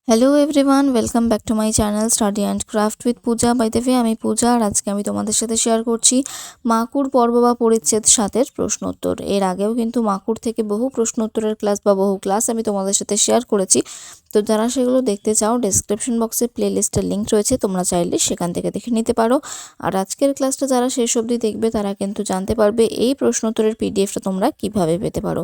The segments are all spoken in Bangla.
Hello everyone, welcome back to my channel study and craft with Puja. By the way, আমি পূজা আর আজকে আমি তোমাদের সাথে শেয়ার করছি মাকুড় পর্ব বা পরিচ্ছেদ 7-এর প্রশ্নোত্তর। এর আগেও কিন্তু মাকুড় থেকে বহু প্রশ্নোত্তরের ক্লাস বা বহু ক্লাস আমি তোমাদের সাথে শেয়ার করেছি। তো যারা সেগুলো দেখতে চাও, ডেসক্রিপশন বক্সে প্লেলিস্টের লিঙ্ক রয়েছে, তোমরা চাইলে সেখান থেকে দেখে নিতে পারো। আর আজকের ক্লাসটা যারা শেষ অবধি দেখবে তারা কিন্তু জানতে পারবে এই প্রশ্নোত্তরের পিডিএফটা তোমরা কিভাবে পেতে পারো।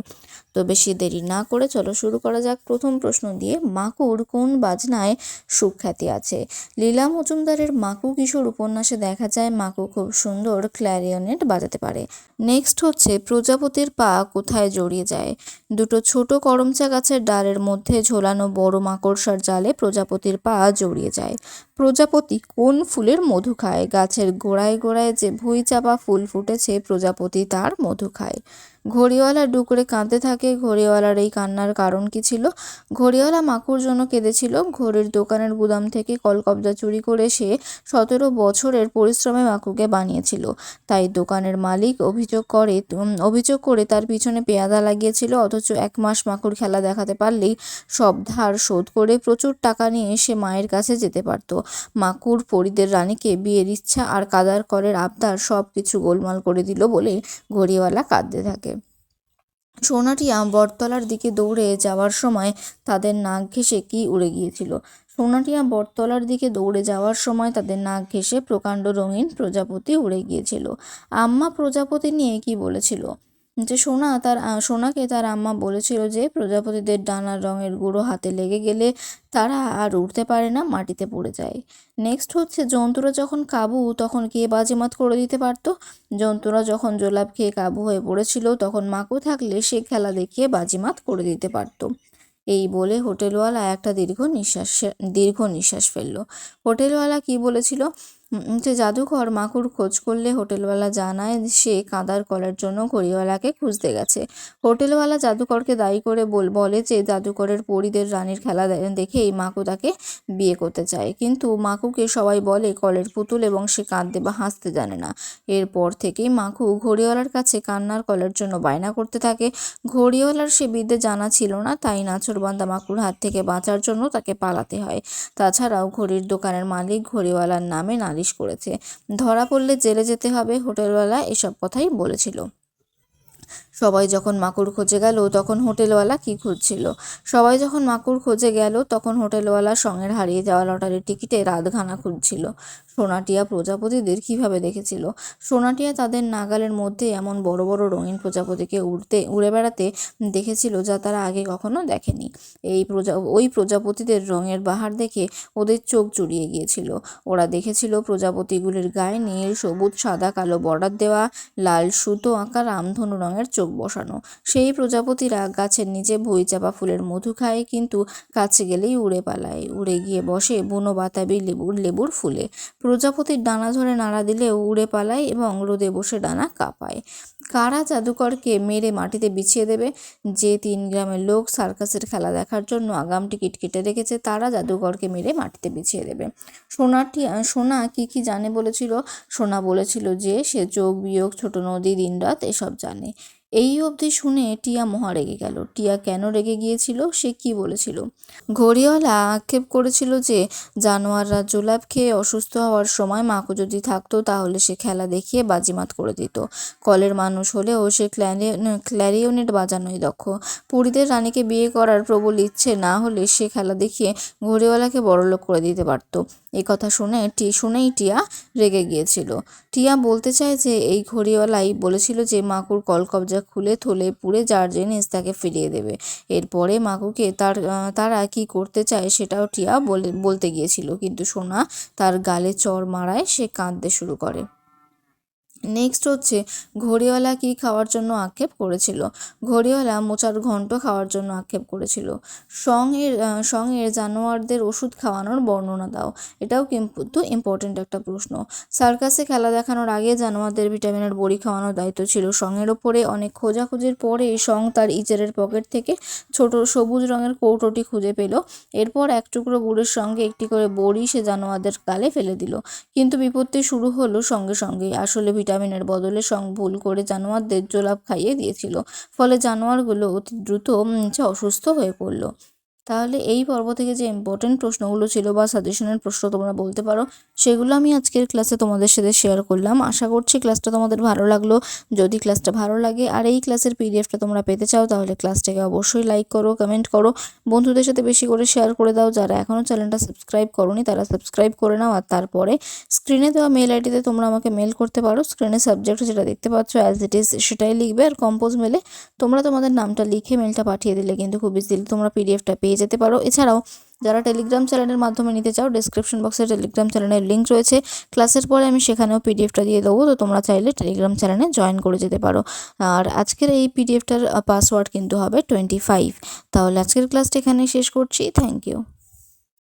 তো বেশি দেরি না করে চলো শুরু করা যাক প্রথম প্রশ্ন দিয়ে। মাকুড় কোন বাজনায় সুখ্যাতি আছে? লীলা মজুমদারের মাকু কিশোর উপন্যাসে দেখা যায় মাকু খুব সুন্দর ক্ল্যারিনেট বাজাতে পারে। নেক্সট হচ্ছে প্রজাপতির পা কোথায় জড়িয়ে যায়? দুটো ছোট করমচা গাছের ডালের মধ্যে ঝোলানো বড় মাকড়সার জালে প্রজাপতির পা জড়িয়ে যায়। প্রজাপতি কোন ফুলের মধু খায়? গাছের গোড়ায় গোড়ায় যে ভুঁই চাপা ফুল ফুটেছে প্রজাপতি তার মধু খায়। ঘড়িওয়ালা ডুকরে কাঁদতে থাকে, ঘড়িওয়ালার এই কান্নার কারণ কি ছিল? ঘড়িওয়ালা মাকুর জন্য কেঁদেছিল। ঘড়ির দোকানের গুদাম থেকে কলকবজা চুরি করে সে 17 বছরের পরিশ্রমে মাকুকে বানিয়েছিল। তাই দোকানের মালিক অভিযোগ করে তার পিছনে পেয়াদা লাগিয়েছিল। অথচ 1 মাস মাকুর খেলা দেখাতে পারলেই সব ধার শোধ করে প্রচুর টাকা নিয়ে সে মায়ের কাছে যেতে পারত। মাকুর পরীদের রানীকে বিয়ের ইচ্ছা আর কাদার কলের আবদার সব কিছু গোলমাল করে দিল বলে ঘড়িওয়ালা কাঁদতে থাকে। সোনাটিয়া বটতলার দিকে দৌড়ে যাওয়ার সময় তাদের নাক ঘেঁষে কি উড়ে গিয়েছিল? সোনাটিয়া বটতলার দিকে দৌড়ে যাওয়ার সময় তাদের নাক ঘেঁষে প্রকাণ্ড রঙিন প্রজাপতি উড়ে গিয়েছিল। আম্মা প্রজাপতি নিয়ে কি বলেছিল? যে সোনাকে তার আম্মা বলেছিল যে প্রজাপতিদের ডানার রঙের গুঁড়ো হাতে লেগে গেলে তারা আর উড়তে পারে না, মাটিতে পড়ে যায়। নেক্সট হচ্ছে জন্তুরা যখন কাবু তখন কে বাজিমাত করে দিতে পারতো? জন্তুরা যখন জোলাপ খেয়ে কাবু হয়ে পড়েছিল তখন মাকু থাকলে সে খেলা দেখিয়ে বাজিমাত করে দিতে পারত। এই বলে হোটেলওয়ালা একটা দীর্ঘ নিঃশ্বাস ফেলল। হোটেলওয়ালা কি বলেছিল? যে জাদুঘর মাকুর খোঁজ করলে হোটেলওয়ালা জানায় সে কাঁদার কলের জন্য ঘড়িওয়ালাকে খুঁজতে গেছে। হোটেলওয়ালা জাদুকরকে দায়ী করে বলে যে জাদুকরের পরীদের রানীর খেলা দেখেই মাকু তাকে বিয়ে করতে চায়। কিন্তু মাকুকে সবাই বলে কলের পুতুল এবং সে কাঁদতে বা হাসতে জানে না। এরপর থেকেই মাকু ঘড়িওয়ালার কাছে কান্নার কলের জন্য বায়না করতে থাকে। ঘড়িওয়ালার সে বিদ্যে জানা ছিল না, তাই নাছোড়বান্দা মাকুর হাত থেকে বাঁচার জন্য তাকে পালাতে হয়। তাছাড়াও ঘড়ির দোকানের মালিক ঘড়িওয়ালার নামে নালিশ করেছে। ধরা পড়লে জেলে যেতে হবে, হোটেলওয়ালা এসব কথাই বলেছিল। সবাই যখন মাকুর খোঁজে গেল তখন হোটেলওয়ালা কি খুঁজছিল? সবাই যখন মাকুর খোঁজে গেল তখন হোটেলওয়ালা সঙ্গের হারিয়ে যাওয়া লটারির টিকিটে রাতখানা খুঁজছিল। সোনাটিয়া প্রজাপতিদের কিভাবে দেখেছিল? সোনাটিয়া তাদের নাগালের মধ্যে এমন বড় বড় রঙিন প্রজাপতিকে উড়ে বেড়াতে দেখেছিল যা তারা আগে কখনো দেখেনি। ওই প্রজাপতিদের রঙের বাহার দেখে ওদের চোখ জুড়িয়ে গিয়েছিল। ওরা দেখেছিল প্রজাপতিগুলির গায়ে নীল, সবুজ, সাদা, কালো বর্ডার দেওয়া, লাল সুতো আঁকা রামধনু রঙের চোখ বসানো। সেই প্রজাপতিরা গাছের নিচে ভুঁই চাপা ফুলের মধু খায়, কিন্তু কাছে গেলেই উড়ে পালায়, উড়ে গিয়ে বসে বুনো বাতাবি লেবুর ফুলে। প্রজাপতির ডানা ধরে নাড়া দিলেও উড়ে পালায় এবং রোদে বসে ডানা কাঁপায়। কারা জাদুকরকে মেরে মাটিতে বিছিয়ে দেবে? যে 3 গ্রামের লোক সার্কাসের খেলা দেখার জন্য আগাম টিকিট কেটে রেখেছে তারা জাদুকরকে মেরে মাটিতে বিছিয়ে দেবে। সোনা কি জানে বলেছিল? সোনা বলেছিল যে সে যোগ বিয়োগ, ছোট নদী, দিনরাত এসব জানে। এই অবধি শুনে টিয়া মহা রেগে গেল। টিয়া কেন রেগে গিয়েছিল? সে কি বলেছিল? ঘড়িওয়ালা আক্ষেপ করেছিল যে জানোয়াররা জোলাপ খেয়ে অসুস্থ হওয়ার সময় মাকু যদি থাকতো তাহলে সে খেলা দেখিয়ে বাজিমাত করে দিত। কলের মানুষ হলেও সে ক্ল্যারিনেট বাজানোয় দক্ষ। পরীদের রানীকে বিয়ে করার প্রবল ইচ্ছে না হলে সে খেলা দেখিয়ে ঘড়িওয়ালাকে বড়লোক করে দিতে পারত। এই কথা শুনেই টিয়া রেগে গিয়েছিল। টিয়া বলতে চায় যে এই ঘড়িওয়ালাই বলেছিল যে মাকুর কলকবজা খুলে থলে পুড়ে যার জিনিস তাকে ফিরিয়ে দেবে। এরপরে মাকুকে তারা কি করতে চায় সেটাও টিয়া বলতে গিয়েছিল, কিন্তু সোনা তার গালে চড় মারায় সে কাঁদতে শুরু করে। নেক্সট হচ্ছে ঘড়িওয়ালা কি খাওয়ার জন্য আক্ষেপ করেছিল? ঘড়িওয়ালা মোচার ঘন্ট খাওয়ার জন্য আক্ষেপ করেছিল। সঙ্গের জানোয়ারদের ওষুধ খাওয়ানোর বর্ণনা দাও। এটাও কিন্তু ইম্পর্টেন্ট একটা প্রশ্ন। সার্কাসে খেলা দেখানোর আগে জানোয়ারদের ভিটামিনের বড়ি খাওয়ানোর দায়িত্ব ছিল সঙ্গের ওপরে। অনেক খোঁজাখুঁজির পরে সঙ্গ তার ইঁচড়ের পকেট থেকে ছোট সবুজ রঙের কৌটোটি খুঁজে পেল। এরপর এক টুকরো গুড়ের সঙ্গে একটি করে বড়ি সে জানোয়ারদের গালে ফেলে দিল। কিন্তু বিপত্তি শুরু হলো সঙ্গেই। আসলে ভিটামিনের বদলে সঙ্গ ভুল করে জানোয়ারদের জোলাপ খাইয়ে দিয়েছিল। ফলে জানোয়ারগুলো অতি দ্রুত অসুস্থ হয়ে পড়ল। তাহলে এই পর্ব থেকে যে ইম্পর্টেন্ট প্রশ্নগুলো ছিল বা সাজেশনের প্রশ্ন তোমরা বলতে পারো, সেগুলো আমি আজকের ক্লাসে তোমাদের সাথে শেয়ার করলাম। আশা করছি ক্লাসটা তোমাদের ভালো লাগলো। যদি ক্লাসটা ভালো লাগে আর এই ক্লাসের পিডিএফটা তোমরা পেতে চাও, তাহলে ক্লাসটাকে অবশ্যই লাইক করো, কমেন্ট করো, বন্ধুদের সাথে বেশি করে শেয়ার করে দাও। যারা এখনও চ্যানেলটা সাবস্ক্রাইব করোনি তারা সাবস্ক্রাইব করে নাও। আর তারপরে স্ক্রিনে দেওয়া মেল আইডিতে তোমরা আমাকে মেল করতে পারো। স্ক্রিনে সাবজেক্ট যেটা দেখতে পাচ্ছ অ্যাজ ইট ইজ সেটাই লিখবে, আর কম্পোজ মেলে তোমরা তোমাদের নামটা লিখে মেলটা পাঠিয়ে দিলে কিন্তু খুব ইজিলি তোমরা পিডিএফটা পেয়ে যেতে পারো। এছাড়াও যারা টেলিগ্রাম চ্যানেলের মাধ্যমে নিতে চাও, ডেসক্রিপশন বক্সে টেলিগ্রাম চ্যানেলের লিঙ্ক রয়েছে। ক্লাসের পরে আমি সেখানেও পিডিএফটা দিয়ে দেবো, তো তোমরা চাইলে টেলিগ্রাম চ্যানেলে জয়েন করে যেতে পারো। আর আজকের এই পিডিএফটার পাসওয়ার্ড কিন্তু হবে 25। তাহলে আজকের ক্লাসটা এখানেই শেষ করছি। Thank you.